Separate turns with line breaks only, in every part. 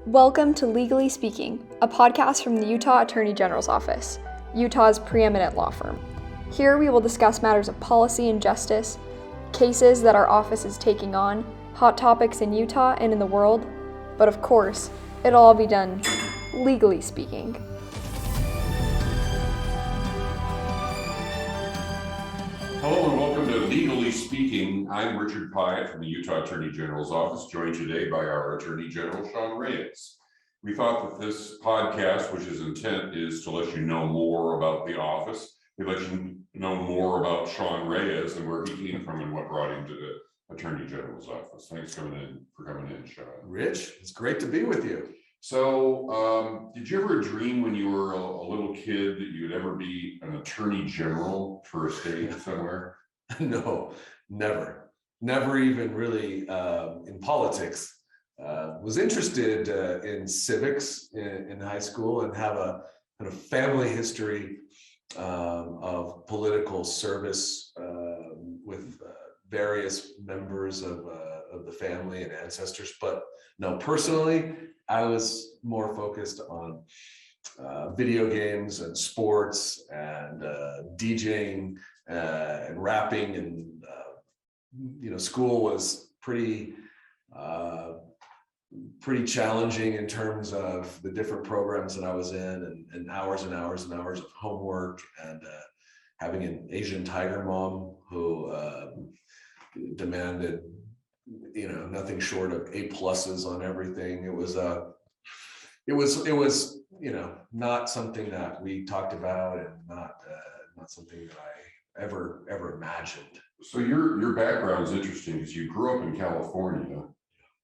Welcome to Legally Speaking, a podcast from the Utah Attorney General's Office, Utah's preeminent law firm. Here we will discuss matters of policy and justice, cases that our office is taking on, hot topics in Utah and in the world, but of course, it'll all be done legally speaking.
Hello and welcome to Legally Speaking. I'm Richard Pyatt from the Utah Attorney General's Office, joined today by our Attorney General, Sean Reyes. We thought that this podcast, which is intent is to let you know more about the office, we let you know more about Sean Reyes and where he came from and what brought him to the Attorney General's Office. Thanks for coming in, Sean.
Rich, it's great to be with you.
So, did you ever dream when you were a little kid that you'd ever be an attorney general for a state somewhere?
No, never. Never even really in politics. Was interested in civics in high school and have a kind of family history of political service with various members of the family and ancestors. But no, personally, I was more focused on video games and sports and DJing and rapping, and school was pretty challenging in terms of the different programs that I was in, and hours and hours and hours of homework, and having an Asian tiger mom who demanded nothing short of A+ on everything. It was not something that we talked about, and not something that I ever imagined.
So your background is interesting because you grew up in California,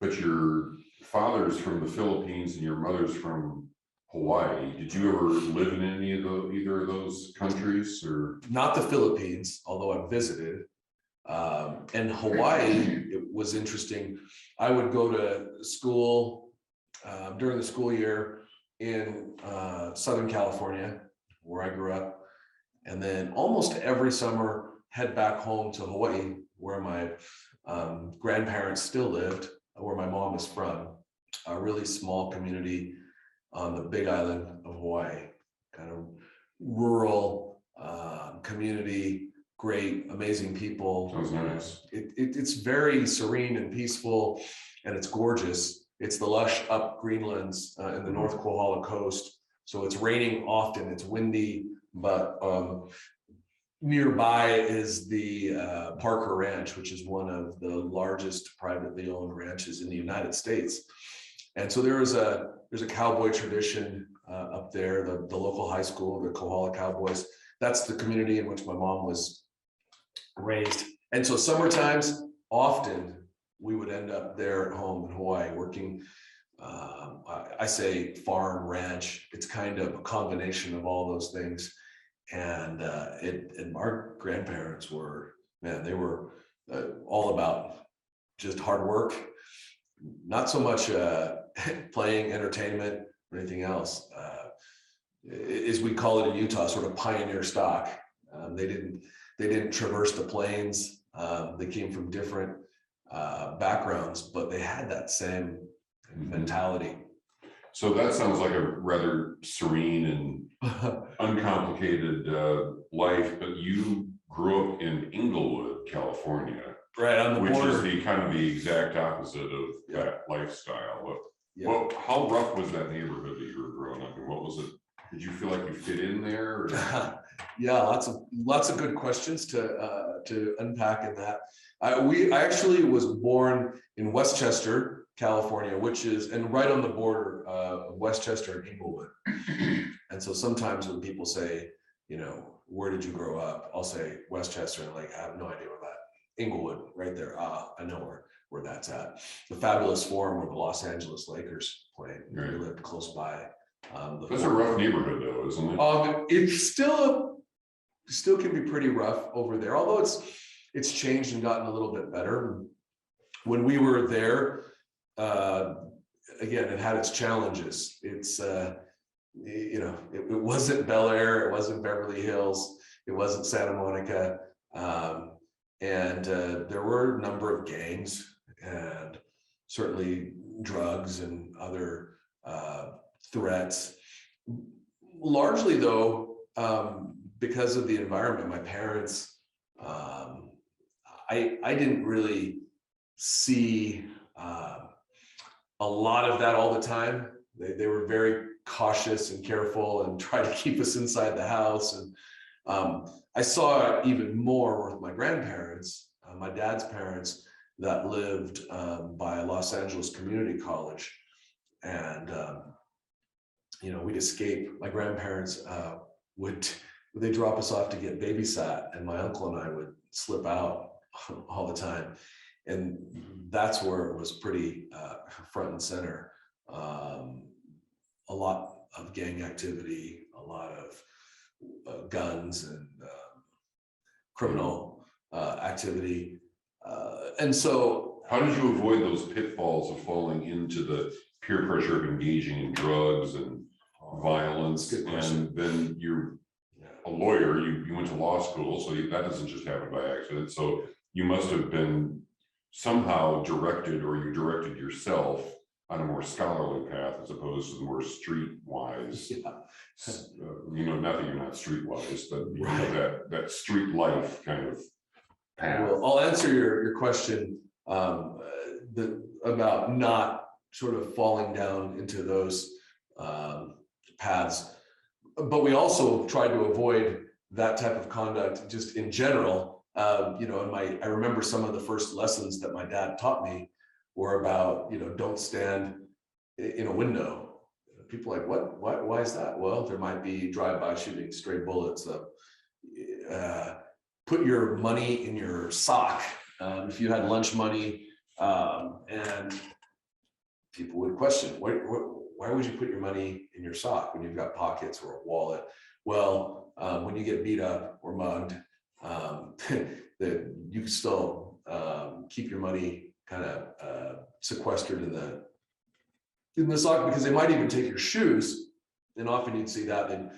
but your father's from the Philippines and your mother's from Hawaii. Did you ever live in either of those countries? Or
not the Philippines, although I visited. And Hawaii, it was interesting. I would go to school during the school year in Southern California, where I grew up, and then almost every summer head back home to Hawaii, where my grandparents still lived, where my mom is from, a really small community on the Big Island of Hawaii, kind of rural community. Great, amazing people.
Sounds nice.
It's very serene and peaceful, and it's gorgeous. It's the lush up Greenlands in the North Kohala coast. So it's raining often, it's windy, but nearby is the Parker Ranch, which is one of the largest privately owned ranches in the United States. And so there's a cowboy tradition up there, the local high school, the Kohala Cowboys. That's the community in which my mom was raised. And so summer times, often we would end up there at home in Hawaii working, I say farm, ranch. It's kind of a combination of all those things. And our grandparents were, they were all about just hard work, not so much playing, entertainment, or anything else. As we call it in Utah, sort of pioneer stock. They didn't traverse the plains. They came from different backgrounds, but they had that same mentality.
So that sounds like a rather serene and uncomplicated life, but you grew up in Inglewood, California.
Right on the border.
Which is the exact opposite of that lifestyle.
Yeah.
How rough was that neighborhood that you were growing up in? What was it? Did you feel like you fit in there?
Yeah, lots of good questions to unpack in that. I actually was born in Westchester, California, which is right on the border of Westchester and Inglewood. And so sometimes when people say, where did you grow up? I'll say Westchester, and I have no idea where that. Inglewood, right there. I know where that's at. The Fabulous Forum where the Los Angeles Lakers played.
Right.
We lived close by.
That's a rough neighborhood, though, isn't it?
It's still can be pretty rough over there, although it's changed and gotten a little bit better. When we were there, again, it had its challenges. It's it wasn't Bel Air, it wasn't Beverly Hills, it wasn't Santa Monica, and there were a number of gangs and certainly drugs and other threats. Largely though, because of the environment, my parents, I didn't really see a lot of that all the time. They were very cautious and careful and tried to keep us inside the house. And I saw it even more with my grandparents, my dad's parents, that lived by Los Angeles Community College. And, we'd escape. My grandparents they drop us off to get babysat, and my uncle and I would slip out all the time. And that's where it was pretty front and center. A lot of gang activity, a lot of guns and criminal activity. And so,
how did you avoid those pitfalls of falling into the peer pressure of engaging in drugs and violence? And then you're a lawyer, you went to law school, so that doesn't just happen by accident. So you must have been somehow directed, or you directed yourself on a more scholarly path as opposed to the more streetwise. Not that you're not streetwise, but that street life kind of path.
Well, I'll answer your question about not sort of falling down into those paths. But we also tried to avoid that type of conduct just in general. I remember some of the first lessons that my dad taught me were about, don't stand in a window. People are like, what? Why is that? Well, there might be drive-by shooting, stray bullets. Put your money in your sock. If you had lunch money, and people would question, why would you put your money in your sock when you've got pockets or a wallet? Well, when you get beat up or mugged, that you can still keep your money kind of sequestered in the sock, because they might even take your shoes. And often you'd see that they'd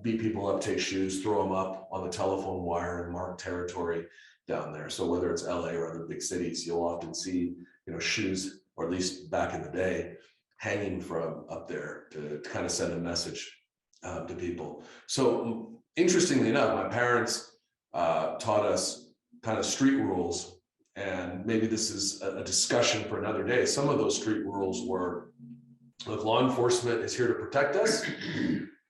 beat people up, take shoes, throw them up on the telephone wire and mark territory down there. So whether it's LA or other big cities, you'll often see shoes, or at least back in the day, hanging from up there to kind of send a message to people. So interestingly enough, my parents taught us kind of street rules, and maybe this is a discussion for another day. Some of those street rules were, look, law enforcement is here to protect us,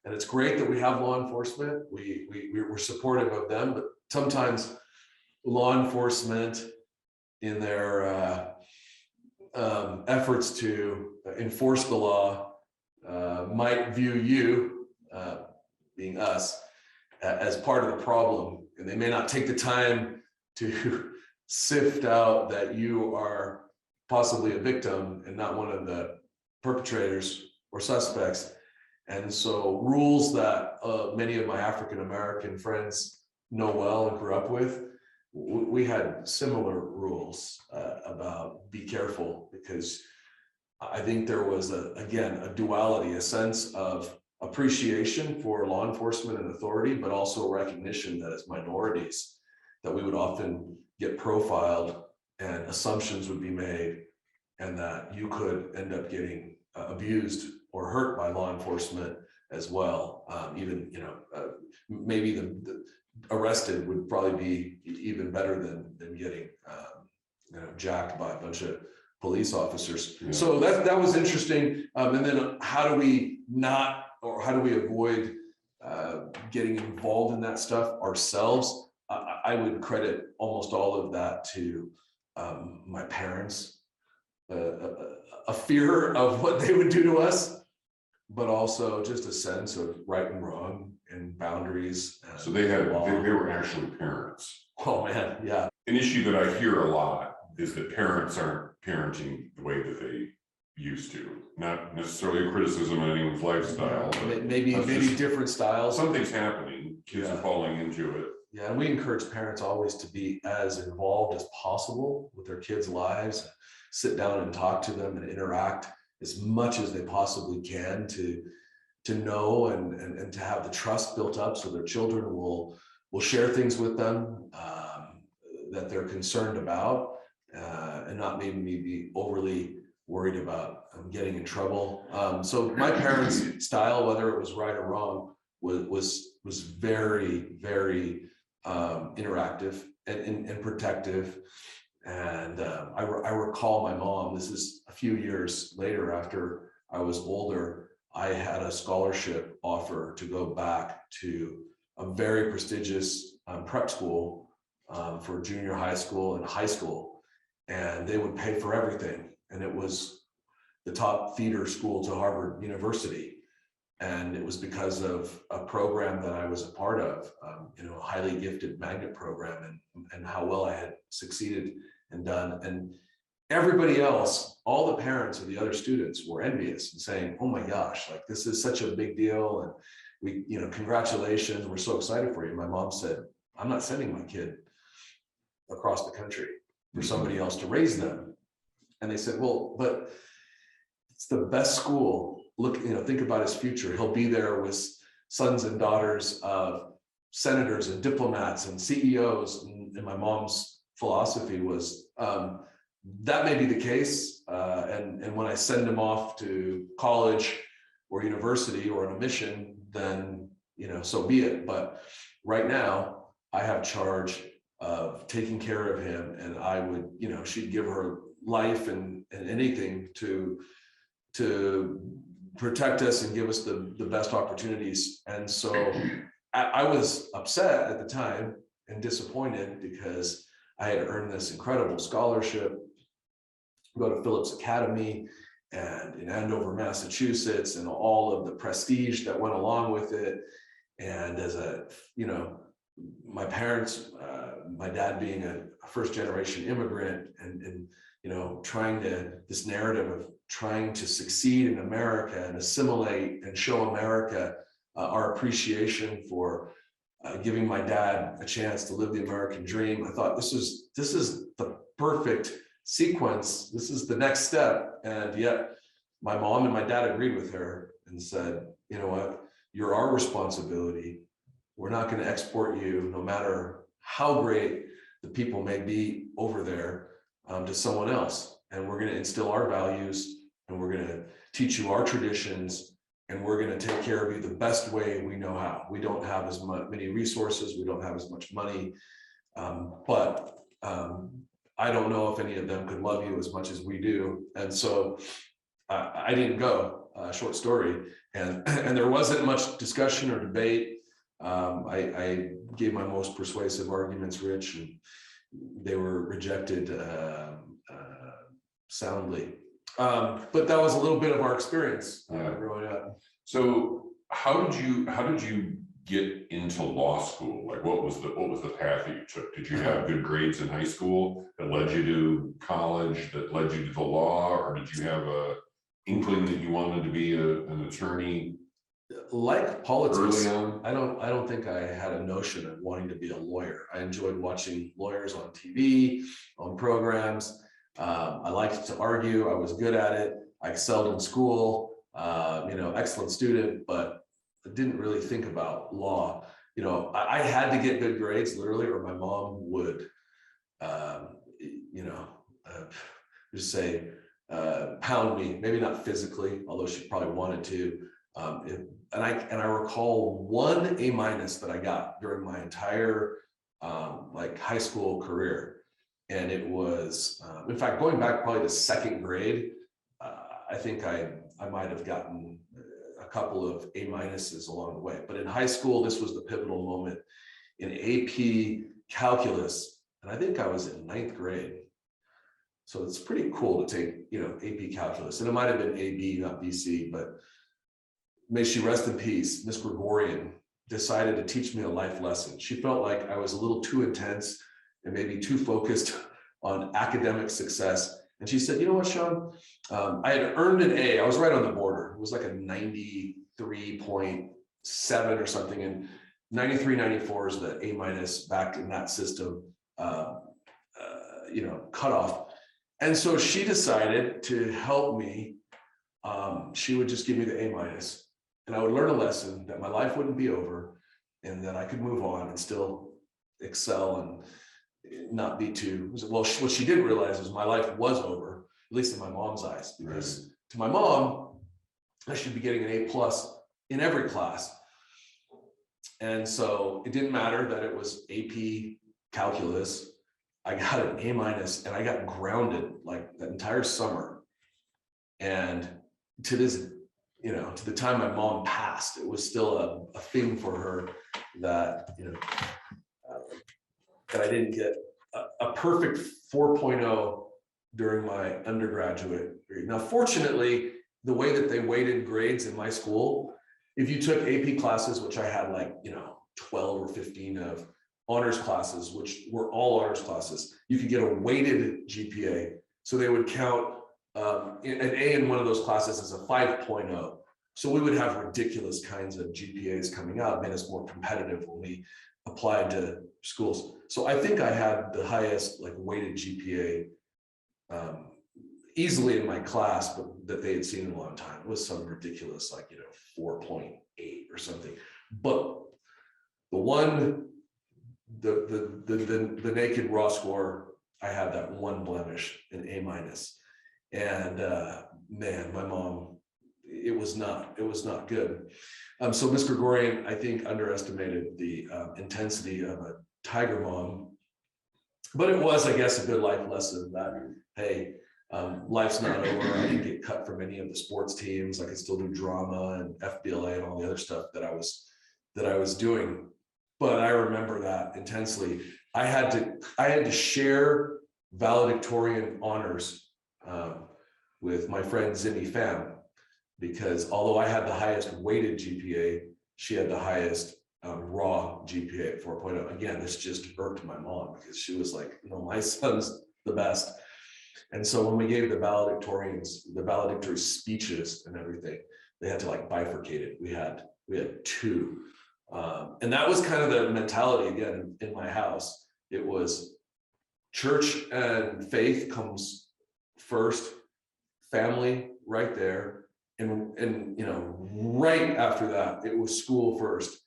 and it's great that we have law enforcement. We're supportive of them, but sometimes law enforcement, in their efforts to enforce the law, might view you, being us, as part of the problem, and they may not take the time to sift out that you are possibly a victim and not one of the perpetrators or suspects. And so rules that many of my African-American friends know well and grew up with, we had similar rules about be careful, because I think there was a duality, a sense of appreciation for law enforcement and authority, but also recognition that as minorities, that we would often get profiled and assumptions would be made, and that you could end up getting abused or hurt by law enforcement as well. Maybe the arrested would probably be even better than getting jacked by a bunch of police officers. Yeah. So that was interesting. And then how do we avoid getting involved in that stuff ourselves? I would credit almost all of that to my parents, a fear of what they would do to us, but also just a sense of right and wrong and boundaries.
So they were actually parents.
Oh man, yeah.
An issue that I hear a lot is that parents aren't parenting the way that they used to. Not necessarily a criticism of anyone's lifestyle, but
maybe different styles.
Something's happening. Kids are falling into it.
Yeah, and we encourage parents always to be as involved as possible with their kids' lives, sit down and talk to them and interact as much as they possibly can to know and to have the trust built up, so their children will share things with them that they're concerned about, and not maybe be overly worried about getting in trouble. So my parents' style, whether it was right or wrong, was very, very interactive and protective. And I recall my mom, this is a few years later after I was older, I had a scholarship offer to go back to a very prestigious prep school for junior high school and high school, and they would pay for everything. And it was the top feeder school to Harvard University. And it was because of a program that I was a part of, a highly gifted magnet program, and how well I had succeeded and done. And everybody else, all the parents of the other students were envious and saying, oh my gosh, like this is such a big deal. And we, congratulations, we're so excited for you. My mom said, I'm not sending my kid across the country for somebody else to raise them. And they said, well, but it's the best school. Look, think about his future. He'll be there with sons and daughters of senators and diplomats and CEOs. And my mom's philosophy was, that may be the case. And when I send him off to college or university or on a mission, then, so be it. But right now I have charge of taking care of him, and I would, she'd give her life and anything to protect us and give us the best opportunities. And so I was upset at the time and disappointed because I had earned this incredible scholarship, go to Phillips Academy and in Andover, Massachusetts, and all of the prestige that went along with it. And as my parents, my dad being a first generation immigrant and this narrative of trying to succeed in America and assimilate and show America our appreciation for giving my dad a chance to live the American dream. I thought this is the perfect sequence. This is the next step. And yet my mom and my dad agreed with her and said, you know what, you're our responsibility. We're not going to export you, no matter how great the people may be over there, to someone else. And we're going to instill our values, and we're going to teach you our traditions, and we're going to take care of you the best way we know how. We don't have as many resources. We don't have as much money. But I don't know if any of them could love you as much as we do. And so I didn't go, short story. And there wasn't much discussion or debate. I gave my most persuasive arguments, Rich, and they were rejected soundly. But that was a little bit of our experience growing up.
So how did you get into law school? Like what was the path that you took? Did you have good grades in high school that led you to college, that led you to the law, or did you have a inkling that you wanted to be an attorney?
Like politics,
early on?
I don't think I had a notion of wanting to be a lawyer. I enjoyed watching lawyers on TV, on programs. I liked to argue. I was good at it. I excelled in school. Excellent student, but I didn't really think about law. I had to get good grades, literally, or my mom would, just say, pound me. Maybe not physically, although she probably wanted to. And I recall one A- that I got during my entire high school career. And it was, in fact, going back probably to second grade, I think I might have gotten a couple of A- along the way. But in high school, this was the pivotal moment in AP calculus. And I think I was in 9th grade. So it's pretty cool to take, AP calculus. And it might have been AB, not BC, but may she rest in peace, Miss Gregorian decided to teach me a life lesson. She felt like I was a little too intense and maybe too focused on academic success. And she said, you know what, Sean, I had earned an A. I was right on the border. It was like a 93.7 or something. And 93, 94 is the A- back in that system, cutoff. And so she decided to help me. She would just give me the A-, and I would learn a lesson that my life wouldn't be over and that I could move on and still excel and not be too, well, what she didn't realize is my life was over. least in my mom's eyes, because to my mom, I should be getting an A+ in every class. And so it didn't matter that it was AP calculus. I got an A-, and I got grounded like that entire summer. And to this, to the time my mom passed, it was still a thing for her that, that I didn't get a perfect 4.0 during my undergraduate period. Now, fortunately, the way that they weighted grades in my school, if you took AP classes, which I had 12 or 15 of honors classes, which were all honors classes, you could get a weighted GPA. So they would count an A in one of those classes as a 5.0. So we would have ridiculous kinds of GPAs coming out. It made us more competitive when we applied to schools. So I think I had the highest weighted GPA easily in my class, but that they had seen in a long time. It was some ridiculous 4.8 or something. But the naked raw score, I had that one blemish, an A-. And man, my mom, it was not good. So Miss Gregorian, I think, underestimated the intensity of a Tiger mom, but it was, I guess, a good life lesson that, hey, life's not over. I didn't get cut from any of the sports teams. I could still do drama and FBLA and all the other stuff that I was doing. But I remember that intensely. I had to share valedictorian honors with my friend Zimmy Pham, because although I had the highest weighted GPA, she had the highest raw GPA at 4.0. Again, this just irked my mom, because she was like, my son's the best. And so when we gave the valedictory speeches and everything, they had to bifurcate it. We had two. And that was kind of the mentality again in my house. It was church and faith comes first, family right there. And right after that, it was school first.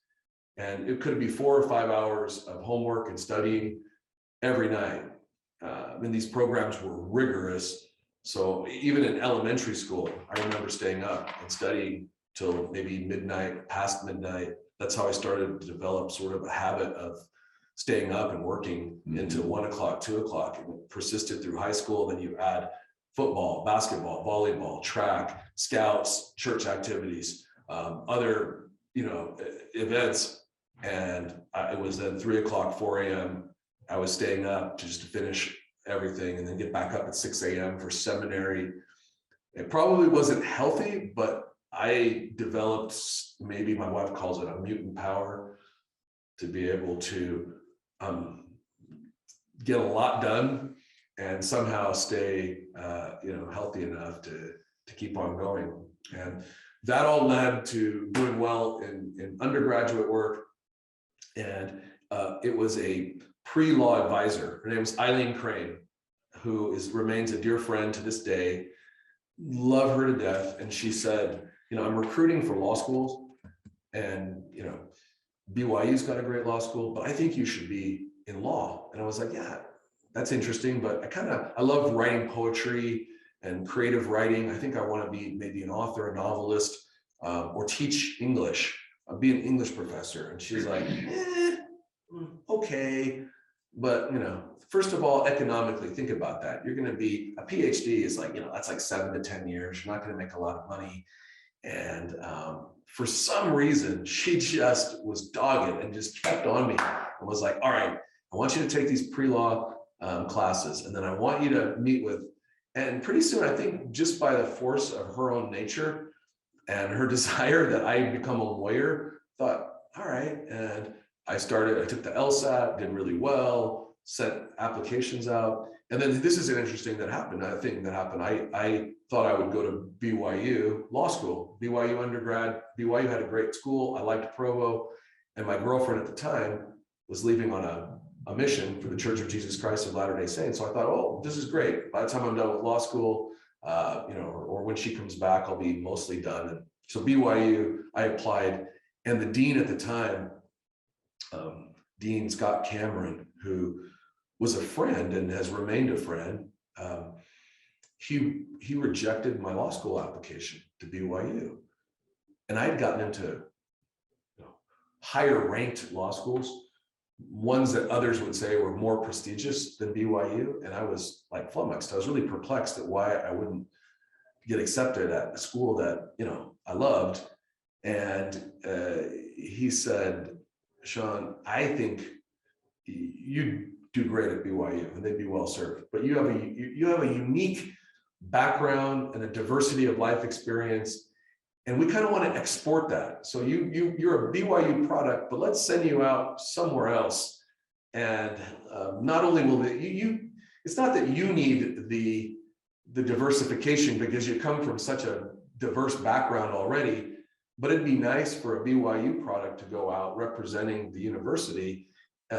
And it could be 4 or 5 hours of homework and studying every night. And these programs were rigorous. So even in elementary school, I remember staying up and studying till maybe midnight, past midnight. That's how I started to develop sort of a habit of staying up and working into 1 o'clock, 2 o'clock, and it persisted through high school. Then you add football, basketball, volleyball, track, scouts, church activities, other, events. And it was then 3 o'clock, 4 a.m. I was staying up just to finish everything and then get back up at 6 a.m. for seminary. It probably wasn't healthy, but I developed, maybe my wife calls it a mutant power, to be able to get a lot done and somehow stay, healthy enough to keep on going. And that all led to doing well in undergraduate work. And it was a pre-law advisor. Her name was Eileen Crane, who remains a dear friend to this day. Love her to death. And she said, I'm recruiting for law schools, and BYU's got a great law school, but I think you should be in law. And I was like, yeah, that's interesting, but I love writing poetry and creative writing. I think I want to be maybe an author, a novelist, or teach English, be an English professor. And she's like, okay, but first of all, economically, think about that. You're going to be a PhD is that's 7 to 10 years. You're not going to make a lot of money. And for some reason, she just was dogged and just kept on me and was like, all right, I want you to take these pre-law classes, and then I want you to meet with, and pretty soon, I think just by the force of her own nature and her desire that I become a lawyer, thought, all right. And I took the LSAT, did really well, sent applications out. And then this is an interesting thing that happened. I thought I would go to BYU law school, BYU undergrad. BYU had a great school. I liked Provo. And my girlfriend at the time was leaving on a mission for the Church of Jesus Christ of Latter-day Saints. So I thought, oh, this is great. By the time I'm done with law school, or when she comes back, I'll be mostly done. And so BYU, I applied. And the dean at the time, Dean Scott Cameron, who was a friend and has remained a friend, he rejected my law school application to BYU. And I had gotten into higher ranked law schools, ones that others would say were more prestigious than BYU. And I was like flummoxed. I was really perplexed at why I wouldn't get accepted at a school that, I loved. And he said, Sean, I think you do great at BYU and they'd be well served, but you have a unique background and a diversity of life experience. And we kind of want to export that. So you're a BYU product, but let's send you out somewhere else. And not only will it's not that you need the diversification because you come from such a diverse background already, but it'd be nice for a BYU product to go out representing the university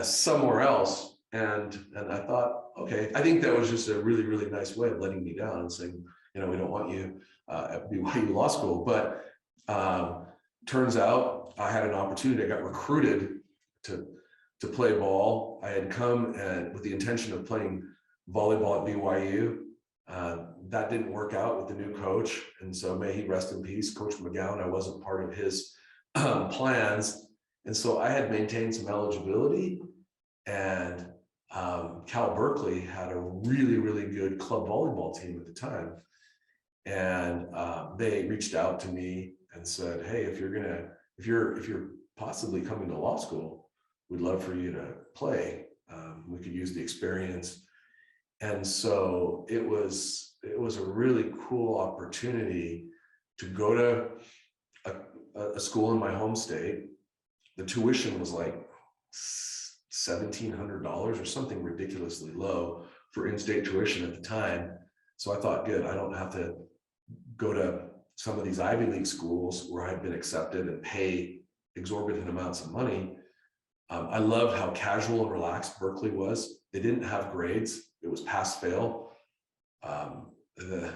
somewhere else. And I thought, okay, I think that was just a really, really nice way of letting me down and saying, we don't want you at BYU Law School. But turns out I had an opportunity. I got recruited to play ball. I had come with the intention of playing volleyball at BYU. That didn't work out with the new coach. And so may he rest in peace, Coach McGowan. I wasn't part of his plans. And so I had maintained some eligibility, and Cal Berkeley had a really, really good club volleyball team at the time. And they reached out to me and said, hey, if you're possibly coming to law school, we'd love for you to play. We could use the experience. And so it was a really cool opportunity to go to a school in my home state. The tuition was like $1,700 or something ridiculously low for in-state tuition at the time. So I thought, good, I don't have to go to some of these Ivy League schools where I'd been accepted and pay exorbitant amounts of money. I loved how casual and relaxed Berkeley was. They didn't have grades. It was pass fail. The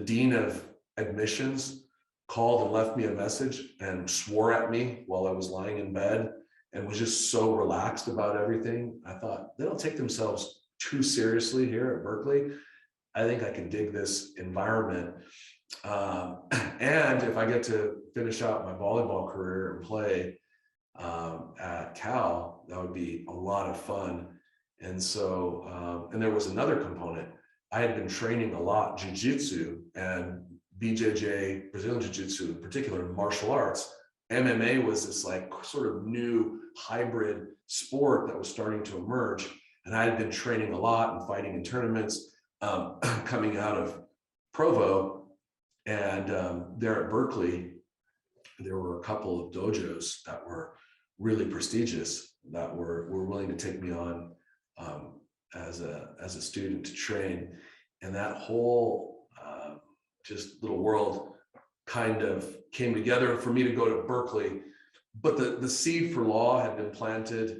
dean of admissions called and left me a message and swore at me while I was lying in bed and was just so relaxed about everything. I thought, they don't take themselves too seriously here at Berkeley. I think I can dig this environment. And if I get to finish out my volleyball career and play at Cal, that would be a lot of fun. And so, and there was another component. I had been training a lot jiu-jitsu and BJJ, Brazilian jiu-jitsu in particular, martial arts. MMA was this like sort of new hybrid sport that was starting to emerge. And I had been training a lot and fighting in tournaments coming out of Provo. And there at Berkeley, there were a couple of dojos that were really prestigious that were willing to take me on as a student to train. And that whole just little world kind of came together for me to go to Berkeley. But the seed for law had been planted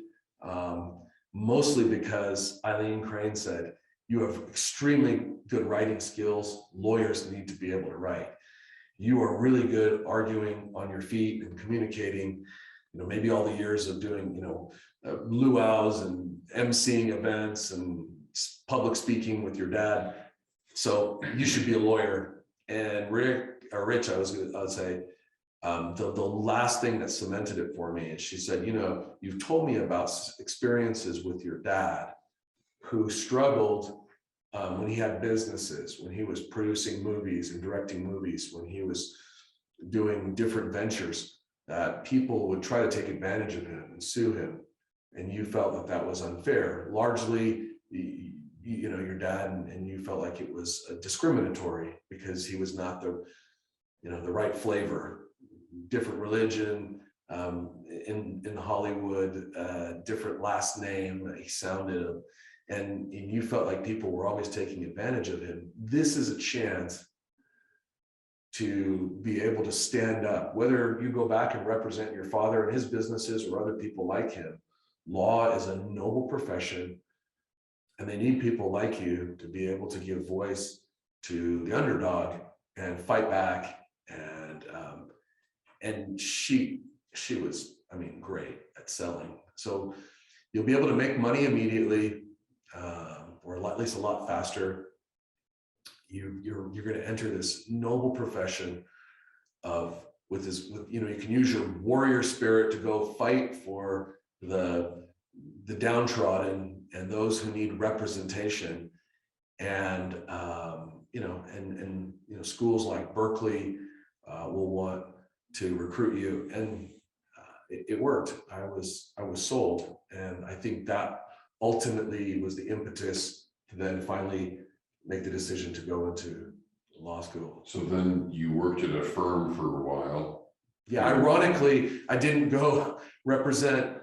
mostly because Eileen Crane said, you have extremely good writing skills. Lawyers need to be able to write. You are really good arguing on your feet and communicating, maybe all the years of doing, luau's and emceeing events and public speaking with your dad. So you should be a lawyer. And Rich, I would say, the last thing that cemented it for me, and she said, you've told me about experiences with your dad who struggled when he had businesses, when he was producing movies and directing movies, when he was doing different ventures, that people would try to take advantage of him and sue him. And you felt that was unfair. Largely, your dad and you felt like it was discriminatory because he was not the right flavor, different religion, in Hollywood, different last name. He sounded, and you felt like people were always taking advantage of him. This is a chance to be able to stand up, whether you go back and represent your father and his businesses or other people like him. Law is a noble profession, and they need people like you to be able to give voice to the underdog and fight back. And she was, great at selling. So you'll be able to make money immediately, or at least a lot faster. you're going to enter this noble profession you can use your warrior spirit to go fight for the downtrodden and those who need representation. And schools like Berkeley will want to recruit you, and it worked. I was sold, and I think that ultimately was the impetus to then finally make the decision to go into law school.
So then you worked at a firm for a while.
Yeah, ironically, I didn't go represent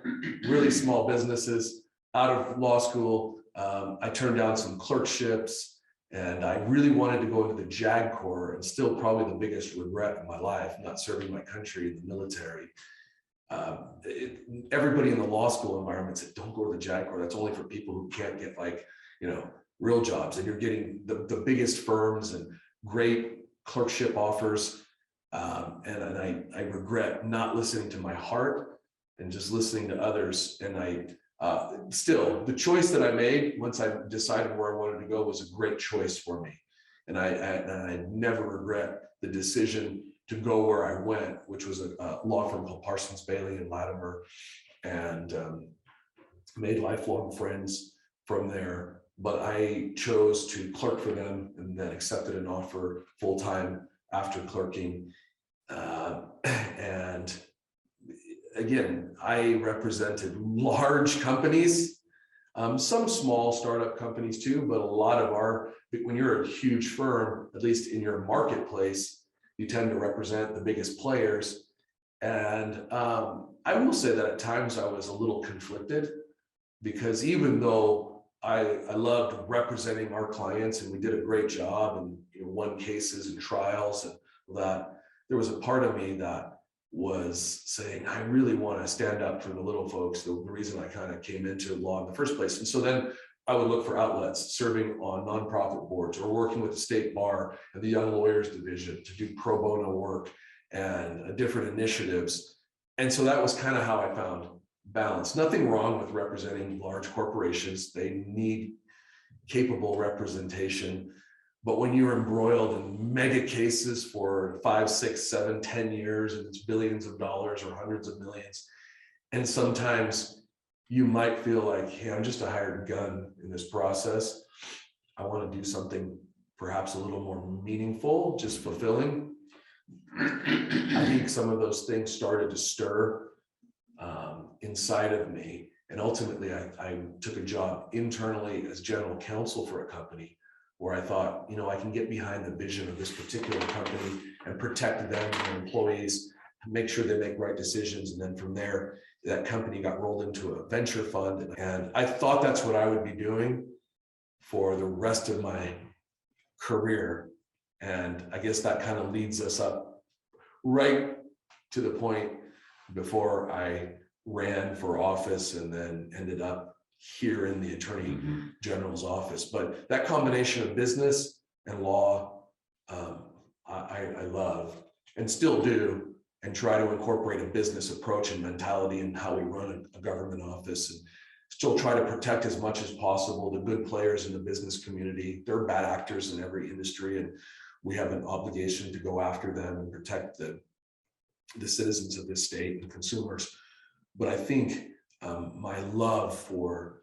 really small businesses out of law school. I turned down some clerkships, and I really wanted to go into the JAG Corps, and still probably the biggest regret in my life, not serving my country in the military. Everybody in the law school environment said, don't go to the JAG Corps. That's only for people who can't get real jobs. And you're getting the biggest firms and great clerkship offers. And I regret not listening to my heart and just listening to others. And still, the choice that I made once I decided where I wanted to go was a great choice for me. And I never regret the decision to go where I went, which was a law firm called Parsons, Bailey and Latimer, and made lifelong friends from there. But I chose to clerk for them and then accepted an offer full-time after clerking. And again, I represented large companies, some small startup companies too, but a lot of when you're a huge firm, at least in your marketplace, you tend to represent the biggest players. And I will say that at times I was a little conflicted, because even though I loved representing our clients and we did a great job and won cases and trials and that, there was a part of me that was saying, I really want to stand up for the little folks, the reason I kind of came into law in the first place. And so then I would look for outlets, serving on nonprofit boards or working with the state bar and the Young Lawyers Division to do pro bono work and different initiatives. And so that was kind of how I found balance. Nothing wrong with representing large corporations. They need capable representation. But when you're embroiled in mega cases for 5, 6, 7, 10 years, and it's billions of dollars or hundreds of millions, and sometimes you might feel like, hey, I'm just a hired gun in this process. I want to do something perhaps a little more meaningful, just fulfilling. I think some of those things started to stir inside of me. And ultimately, I took a job internally as general counsel for a company, where I thought, I can get behind the vision of this particular company and protect them and their employees, make sure they make right decisions. And then from there, that company got rolled into a venture fund. And I thought that's what I would be doing for the rest of my career. And I guess that kind of leads us up right to the point before I ran for office and then ended up here in the Attorney General's office. But that combination of business and law, I love and still do, and try to incorporate a business approach and mentality in how we run a government office, and still try to protect as much as possible the good players in the business community. There are bad actors in every industry, and we have an obligation to go after them and protect the citizens of this state and consumers. But I think my love for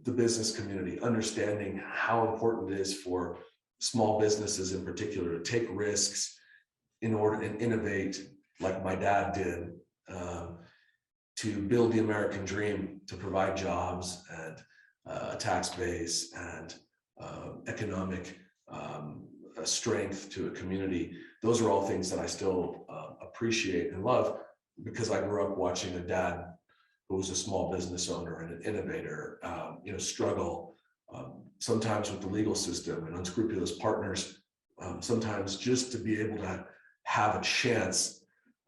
the business community, understanding how important it is for small businesses in particular to take risks in order and innovate, like my dad did, to build the American dream, to provide jobs and a tax base and economic strength to a community. Those are all things that I still appreciate and love, because I grew up watching a dad who was a small business owner and an innovator, struggle sometimes with the legal system and unscrupulous partners, sometimes just to be able to have a chance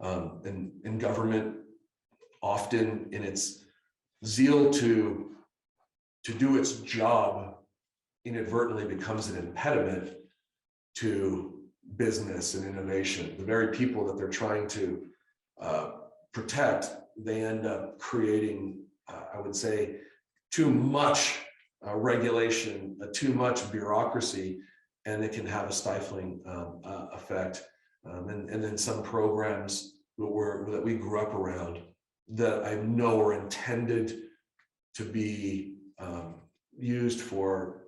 in government, often in its zeal to do its job, inadvertently becomes an impediment to business and innovation. The very people that they're trying to protect, they end up creating, I would say, too much regulation, too much bureaucracy, and it can have a stifling effect. And then some programs that we grew up around that I know are intended to be used for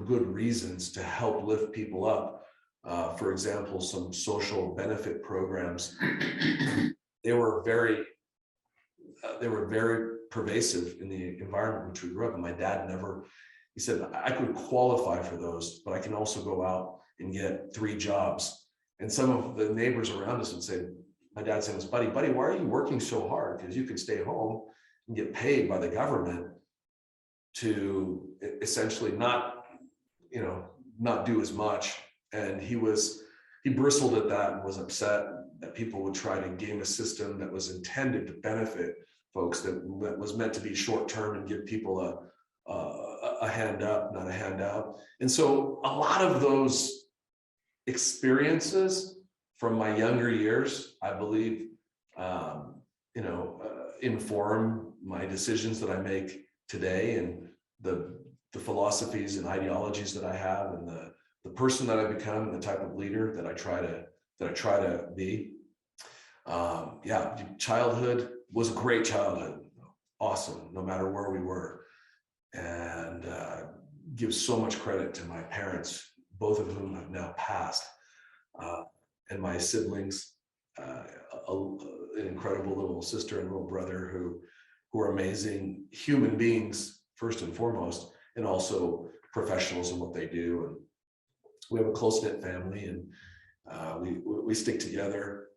good reasons to help lift people up. For example, some social benefit programs. They were very pervasive in the environment in which we grew up. And my dad he said, I could qualify for those, but I can also go out and get 3 jobs. And some of the neighbors around us would say, my dad said, buddy, why are you working so hard? Because you can stay home and get paid by the government to essentially not do as much. And he bristled at that and was upset that people would try to game a system that was intended to benefit folks, that was meant to be short-term and give people a hand up, not a handout. And so a lot of those experiences from my younger years, I believe, inform my decisions that I make today, and the philosophies and ideologies that I have, and the person that I become, and the type of leader that I try to be. Childhood was a great childhood, awesome, no matter where we were, and give so much credit to my parents, both of whom have now passed, and my siblings, an incredible little sister and little brother who are amazing human beings first and foremost, and also professionals in what they do. And we have a close-knit family, and we stick together.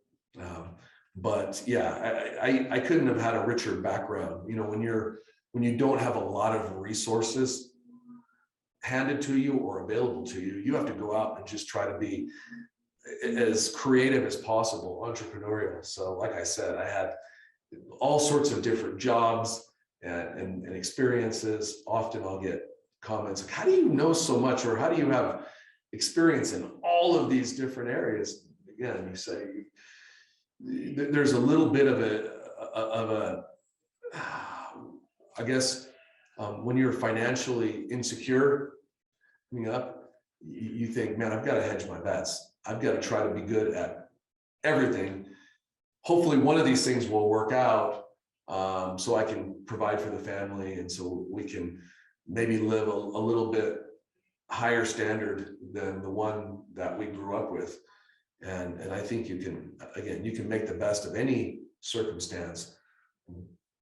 But yeah, I couldn't have had a richer background. When you don't have a lot of resources handed to you or available to you, you have to go out and just try to be as creative as possible, entrepreneurial. So like I said, I had all sorts of different jobs and experiences. Often I'll get comments like, how do you know so much? Or how do you have experience in all of these different areas? Again, you say, there's a little bit of a I guess, when you're financially insecure coming up, you think, man, I've got to hedge my bets. I've got to try to be good at everything. Hopefully one of these things will work out, so I can provide for the family, and so we can maybe live a little bit higher standard than the one that we grew up with. And I think you can make the best of any circumstance.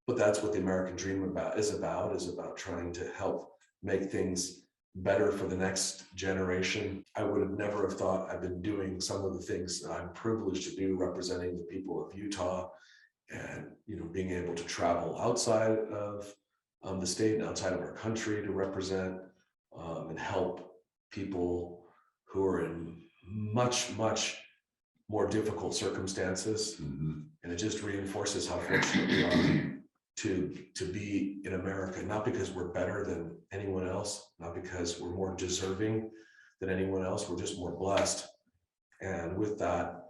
But that's what the American dream is about trying to help make things better for the next generation. I would have never have thought I've been doing some of the things that I'm privileged to do, representing the people of Utah, and being able to travel outside of the state and outside of our country to represent and help people who are in much more difficult circumstances. Mm-hmm. And it just reinforces how fortunate we are to be in America, not because we're better than anyone else, not because we're more deserving than anyone else, we're just more blessed. And with that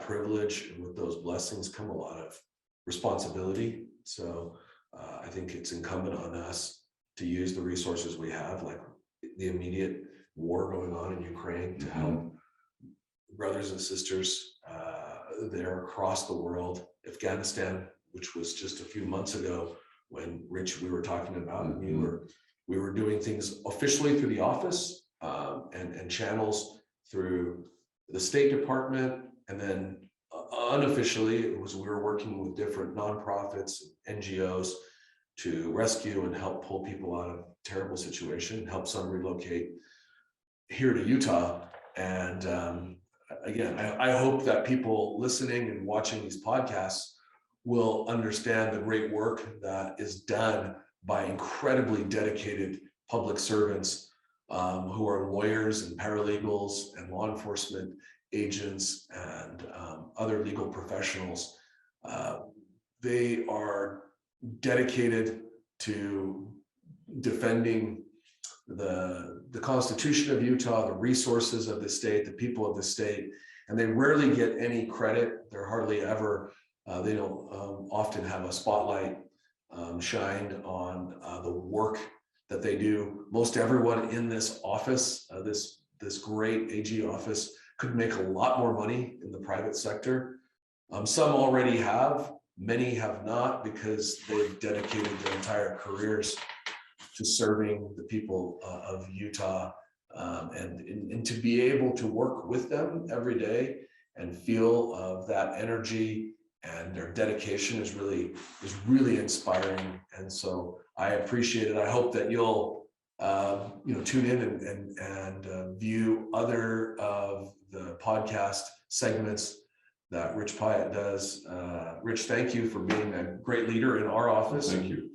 privilege and with those blessings come a lot of responsibility. So I think it's incumbent on us to use the resources we have, like the immediate war going on in Ukraine, to help brothers and sisters there across the world. Afghanistan, which was just a few months ago when Rich, we were talking about, and we were doing things officially through the office and channels through the State Department, and then unofficially we were working with different nonprofits, NGOs to rescue and help pull people out of a terrible situation, help some relocate here to Utah. And again, I hope that people listening and watching these podcasts will understand the great work that is done by incredibly dedicated public servants who are lawyers and paralegals and law enforcement agents and other legal professionals. They are dedicated to defending the Constitution of Utah, the resources of the state, the people of the state, and they rarely get any credit. They're hardly ever, they don't often have a spotlight shined on the work that they do. Most everyone in this office, this great AG office, could make a lot more money in the private sector. Some already have, many have not, because they've dedicated their entire careers to serving the people of Utah, and to be able to work with them every day and feel that energy and their dedication is really inspiring. And so I appreciate it. I hope that you'll tune in and view other of the podcast segments that Rich Pyatt does. Rich, thank you for being a great leader in our office.
Thank you.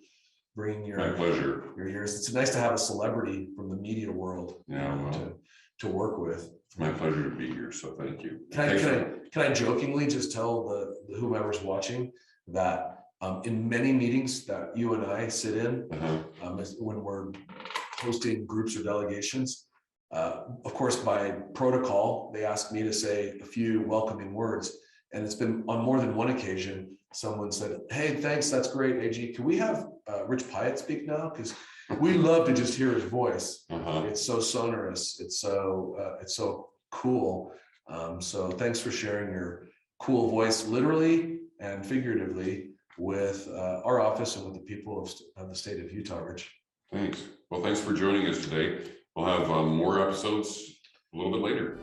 Bringing
My pleasure.
your years. It's nice to have a celebrity from the media world to work with.
It's my pleasure to be here. So thank you.
Can I jokingly just tell the whomever's watching that in many meetings that you and I sit in, when we're hosting groups or delegations, of course, by protocol, they ask me to say a few welcoming words. And it's been on more than one occasion, someone said, "Hey, thanks, that's great, AG. Can we have Rich Pyatt speak now? Because we love to just hear his voice. It's so sonorous. It's so cool. So thanks for sharing your cool voice, literally and figuratively, with our office and with the people of the state of Utah, Rich."
Thanks. Well, thanks for joining us today. We'll have more episodes a little bit later.